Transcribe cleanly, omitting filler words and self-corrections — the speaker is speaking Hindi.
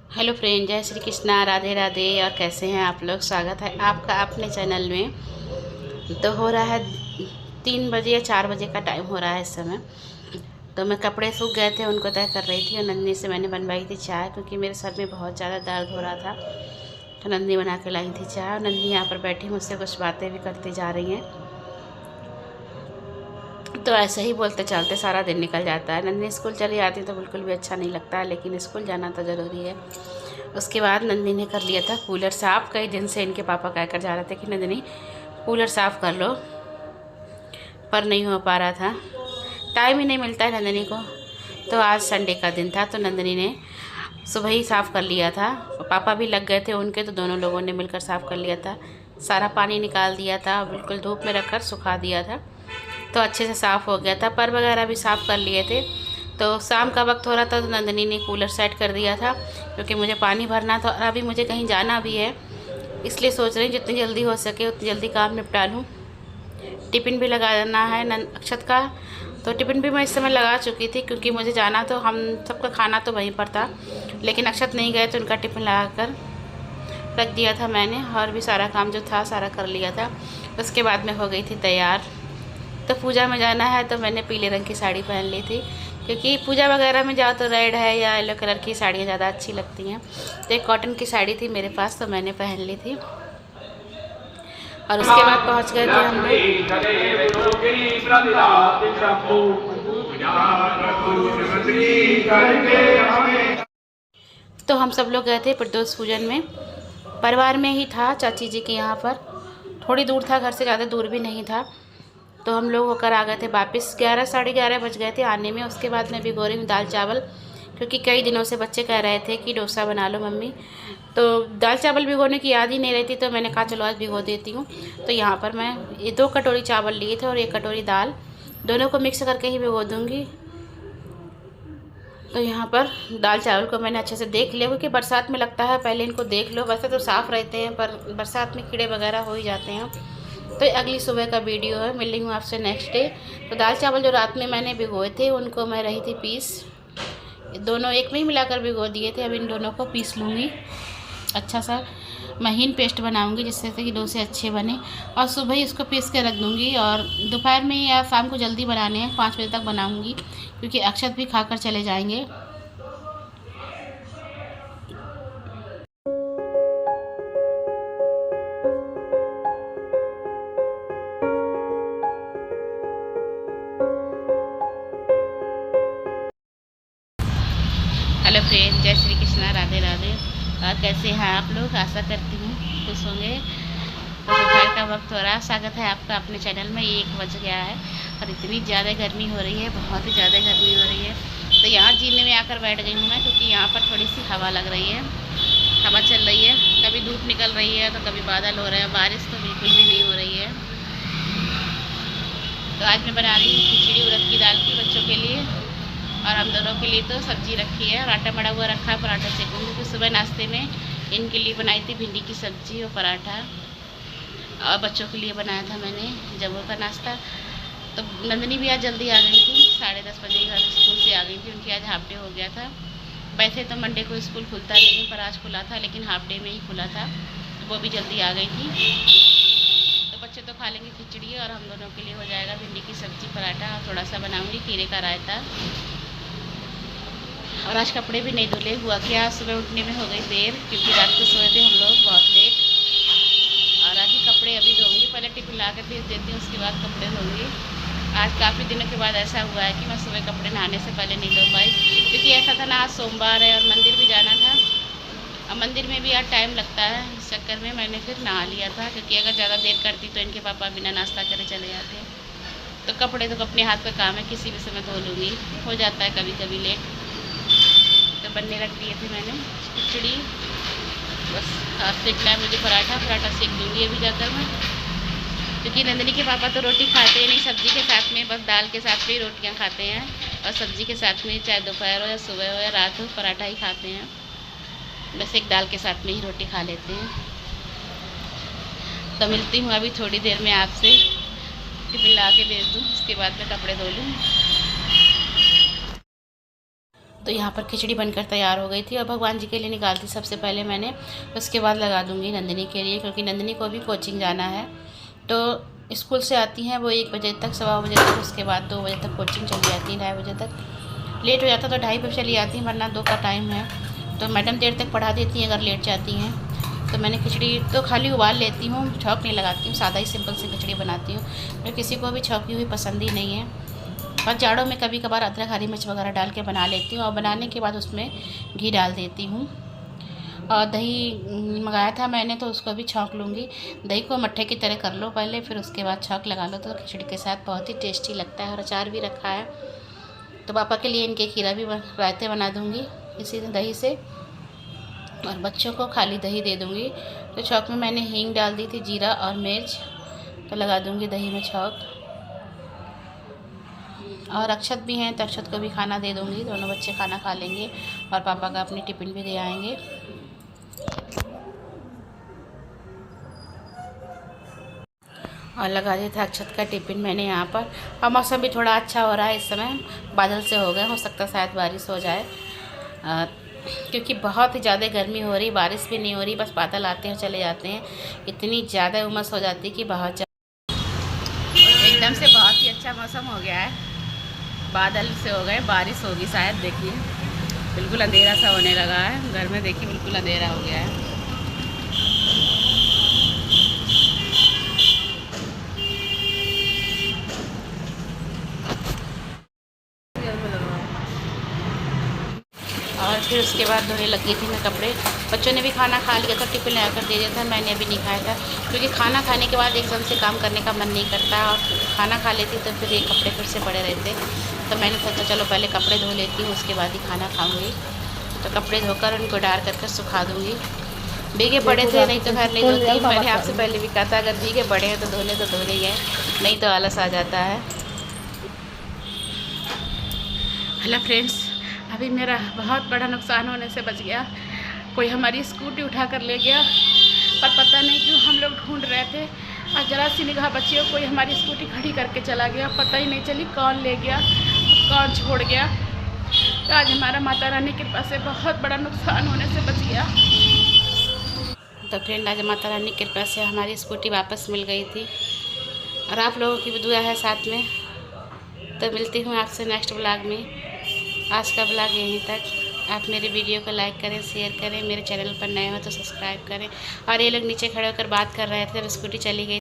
हेलो फ्रेंड, जय श्री कृष्णा, राधे राधे। और कैसे हैं आप लोग? स्वागत है आपका अपने चैनल में। तो हो रहा है 3 बजे या 4 बजे का टाइम हो रहा है इस समय। तो मैं कपड़े सूख गए थे, उनको तय कर रही थी और नंदनी से मैंने बनवाई थी चाय, क्योंकि मेरे सर में बहुत ज़्यादा दर्द हो रहा था। तो नंदनी बना के लाई थी चाय और नंदनी यहाँ पर बैठी मुझसे कुछ बातें भी करती जा रही हैं। तो ऐसे ही बोलते चलते सारा दिन निकल जाता है। नंदनी स्कूल चली जाती तो बिल्कुल भी अच्छा नहीं लगता है, लेकिन स्कूल जाना तो ज़रूरी है। उसके बाद नंदनी ने कर लिया था कूलर साफ़। कई दिन से इनके पापा कह कर जा रहे थे कि नंदनी कूलर साफ़ कर लो, पर नहीं हो पा रहा था, टाइम ही नहीं मिलता है नंदनी को। तो आज संडे का दिन था तो नंदनी ने सुबह ही साफ़ कर लिया था। पापा भी लग गए थे उनके, तो दोनों लोगों ने मिलकर साफ़ कर लिया था। सारा पानी निकाल दिया था, बिल्कुल धूप में रखकर सुखा दिया था, तो अच्छे से साफ़ हो गया था। पर वगैरह भी साफ़ कर लिए थे। तो शाम का वक्त हो रहा था तो नंदनी ने कूलर सेट कर दिया था, क्योंकि मुझे पानी भरना था और अभी मुझे कहीं जाना भी है। इसलिए सोच रही हूँ जितनी जल्दी हो सके उतनी जल्दी काम निपटा लूँ। टिफ़िन भी लगाना है अक्षत का, तो टिफ़िन भी मैं इस समय लगा चुकी थी, क्योंकि मुझे जाना तो हम सबका खाना तो वहीं पर था, लेकिन अक्षत नहीं गए तो उनका टिफ़िन लगा कर रख दिया था मैंने। और भी सारा काम जो था सारा कर लिया था। उसके बाद में हो गई थी तैयार। तो पूजा में जाना है तो मैंने पीले रंग की साड़ी पहन ली थी, क्योंकि पूजा वगैरह में जाओ तो रेड है या येलो कलर की साड़ियाँ ज़्यादा अच्छी लगती हैं। तो एक कॉटन की साड़ी थी मेरे पास, तो मैंने पहन ली थी। और उसके बाद पहुंच गए थे हम लोग। तो हम सब लोग गए थे प्रदोष पूजन में, परिवार में ही था, चाची जी के यहाँ पर। थोड़ी दूर था घर से, ज़्यादा दूर भी नहीं था। तो हम लोग होकर आ गए थे वापस। 11 साढ़े 11 बज गए थे आने में। उसके बाद मैं भिगो रही हूँ दाल चावल, क्योंकि कई दिनों से बच्चे कह रहे थे कि डोसा बना लो मम्मी। तो दाल चावल भिगोने की याद ही नहीं रहती, तो मैंने कहा चलो आज भिगो देती हूँ। तो यहाँ पर मैं ये 2 कटोरी चावल लिए थे और 1 कटोरी दाल, दोनों को मिक्स करके ही भिगो दूँगी। तो यहाँ पर दाल चावल को मैंने अच्छे से देख लिया, क्योंकि बरसात में लगता है पहले इनको देख लो। वैसे तो साफ़ रहते हैं, पर बरसात में कीड़े वगैरह हो ही जाते हैं। तो अगली सुबह का वीडियो है, मिल रही हूँ आपसे नेक्स्ट डे। तो दाल चावल जो रात में मैंने भिगोए थे उनको मैं रही थी पीस, दोनों एक में ही मिलाकर भिगो दिए थे। अब इन दोनों को पीस लूँगी, अच्छा सा महीन पेस्ट बनाऊंगी, जिससे कि डोसे अच्छे बने। और सुबह ही इसको पीस के रख दूँगी, और दोपहर में या शाम को जल्दी बनाने हैं, 5 बजे तक बनाऊँगी, क्योंकि अक्षत भी खाकर चले जाएंगे। हेलो फ्रेंड, जय श्री कृष्णा, राधे राधे। और कैसे हैं आप लोग? आशा करती हूँ खुश होंगे। तो दोपहर का वक्त हो रहा है, स्वागत है आपका अपने चैनल में। 1 बज गया है और इतनी ज़्यादा गर्मी हो रही है, बहुत ही ज़्यादा गर्मी हो रही है। तो यहाँ जीने में आकर बैठ गई हूँ मैं, क्योंकि यहाँ पर थोड़ी सी हवा लग रही है, हवा चल रही है। कभी धूप निकल रही है तो कभी बादल हो रहे हैं, बारिश तो बिल्कुल भी नहीं हो रही है। तो आज मैं बना रही हूँ खिचड़ी उड़द की दाल की, बच्चों के लिए और हम दोनों के लिए। तो सब्जी रखी है और आटा मड़ा हुआ रखा है, पराठा सेकूँगी। तो सुबह नाश्ते में इनके लिए बनाई थी भिंडी की सब्जी और पराठा, और बच्चों के लिए बनाया था मैंने जबों का नाश्ता। तो नंदनी भी आज जल्दी आ गई थी, 10:30 बजे घर स्कूल से आ गई थी। उनकी आज हाफ डे हो गया था। वैसे तो मंडे को स्कूल खुलता नहीं है, पर आज खुला था, लेकिन हाफ डे में ही खुला था, तो वो भी जल्दी आ गई थी। तो बच्चे तो खा लेंगे खिचड़ी, और हम दोनों के लिए हो जाएगा भिंडी की सब्जी, पराठा, और थोड़ा सा बनाऊँगी खीरे का रायता। और आज कपड़े भी नहीं धुले। हुआ क्या, सुबह उठने में हो गई देर, क्योंकि रात को सोए थे हम लोग बहुत लेट। और आज ही कपड़े अभी धोऊंगी, पहले टिफिन ला कर भेज देती हूँ, उसके बाद कपड़े धोऊंगी। आज काफ़ी दिनों के बाद ऐसा हुआ है कि मैं सुबह कपड़े नहाने से पहले नहीं धो पाई, क्योंकि ऐसा था ना, आज सोमवार है और मंदिर भी जाना था। और मंदिर में भी आज टाइम लगता है, इस चक्कर में मैंने फिर नहा लिया था, क्योंकि अगर ज़्यादा देर करती तो इनके पापा बिना नाश्ता करे चले जाते। तो कपड़े तो अपने हाथ का काम है, किसी भी समय धो लूँगी, हो जाता है कभी कभी लेट। तो बनने रख दिए थे मैंने खिचड़ी, बस सेकना है मुझे पराठा सेक दूँगी अभी जाकर मैं, क्योंकि नंदनी के पापा तो रोटी खाते ही नहीं सब्जी के साथ में, बस दाल के साथ में ही रोटियां खाते हैं, और सब्जी के साथ में चाहे दोपहर हो या सुबह हो या रात हो पराठा ही खाते हैं। बस एक दाल के साथ में ही रोटी खा लेते हैं। तो मिलती हूँ अभी थोड़ी देर में आपसे, टिफिन ला के भेज दूँ, उसके बाद मैं कपड़े धो लूँ। तो यहाँ पर खिचड़ी बनकर तैयार हो गई थी और भगवान जी के लिए निकालती सबसे पहले मैंने, उसके बाद लगा दूँगी नंदिनी के लिए, क्योंकि नंदिनी को भी कोचिंग जाना है। तो स्कूल से आती हैं वो 1 बजे तक, 1:15 बजे तक, उसके बाद 2 बजे तक कोचिंग चली जाती है, 2:30 बजे तक। लेट हो जाता तो 2:30 बजे चली जाती हैं, वरना 2 का टाइम है। तो मैडम देर तक पढ़ा देती हैं अगर लेट जाती हैं। तो मैंने खिचड़ी तो खाली उबाल लेती हूँ, छौंक नहीं लगाती हूँ, सादा ही सिंपल सी खिचड़ी बनाती हूँ। फिर किसी को भी छौंकी हुई पसंद ही नहीं है। और जाड़ों में कभी कभार अदरक हरी मिर्च वगैरह डाल के बना लेती हूँ, और बनाने के बाद उसमें घी डाल देती हूँ। और दही मंगाया था मैंने, तो उसको भी छौंक लूँगी। दही को मट्ठे की तरह कर लो पहले, फिर उसके बाद छौंक लगा लो, तो खिचड़ी के साथ बहुत ही टेस्टी लगता है। और अचार भी रखा है, तो पापा के लिए इनके खीरा भी रायते बना दूँगी इसी दही से, और बच्चों को खाली दही दे दूँगी। तो छौंक में मैंने हींग डाल दी थी, जीरा और मिर्च, तो लगा दूँगी दही में छौंक। और अक्षत भी हैं तो अक्षत को भी खाना दे दूँगी, दोनों बच्चे खाना खा लेंगे और पापा का अपनी टिफ़िन भी दे आएंगे। और लगा दिया था अक्षत का टिफ़िन मैंने यहाँ पर। और मौसम भी थोड़ा अच्छा हो रहा है इस समय, बादल से हो गए, हो सकता है शायद बारिश हो जाए, क्योंकि बहुत ही ज़्यादा गर्मी हो रही, बारिश भी नहीं हो रही, बस बादल आते हैं चले जाते हैं। इतनी ज़्यादा उमस हो जाती है कि बहुत एकदम से बहुत ही अच्छा मौसम हो गया है, बादल से हो गए, बारिश होगी शायद। देखिए बिल्कुल अंधेरा सा होने लगा है, घर में देखिए बिल्कुल अंधेरा हो गया है। और फिर उसके बाद धोने लगी थी मैं कपड़े। बच्चों ने भी खाना खा लिया था, टिफ़िन लगा कर दे दिया था, मैंने अभी नहीं खाया था, क्योंकि खाना खाने के बाद एकदम से काम करने का मन नहीं करता। और खाना खा लेती तो फिर ये कपड़े फिर से पड़े रहते। तो मैंने सोचा चलो पहले कपड़े धो लेती हूँ, उसके बाद ही खाना खाऊँगी। तो कपड़े धोकर उनको डाल कर सुखा दूँगी। भीगे पड़े थे, नहीं तो घर नहीं धोती। मैंने आपसे पहले भी कहा था अगर भीगे पड़े हैं तो धोने ही है, नहीं तो आलस आ जाता है। हेलो फ्रेंड्स, अभी मेरा बहुत बड़ा नुकसान होने से बच गया। कोई हमारी स्कूटी उठा कर ले गया, पर पता नहीं क्यों हम लोग ढूंढ रहे थे, और ज़रा सी निगाह बची हो, कोई हमारी स्कूटी खड़ी करके चला गया, पता ही नहीं चली कौन ले गया कौन छोड़ गया। तो आज हमारा माता रानी की कृपा से बहुत बड़ा नुकसान होने से बच गया। तो फ्रेंड, आज माता रानी की कृपा से हमारी स्कूटी वापस मिल गई थी, और आप लोगों की भी दुआ है साथ में। तो मिलती हूँ आपसे नेक्स्ट ब्लॉग में। आज का ब्लॉग यहीं तक। आप मेरे वीडियो को लाइक करें, शेयर करें, मेरे चैनल पर नए हो तो सब्सक्राइब करें। और ये लोग नीचे खड़े होकर बात कर रहे थे, अब स्कूटी चली गई।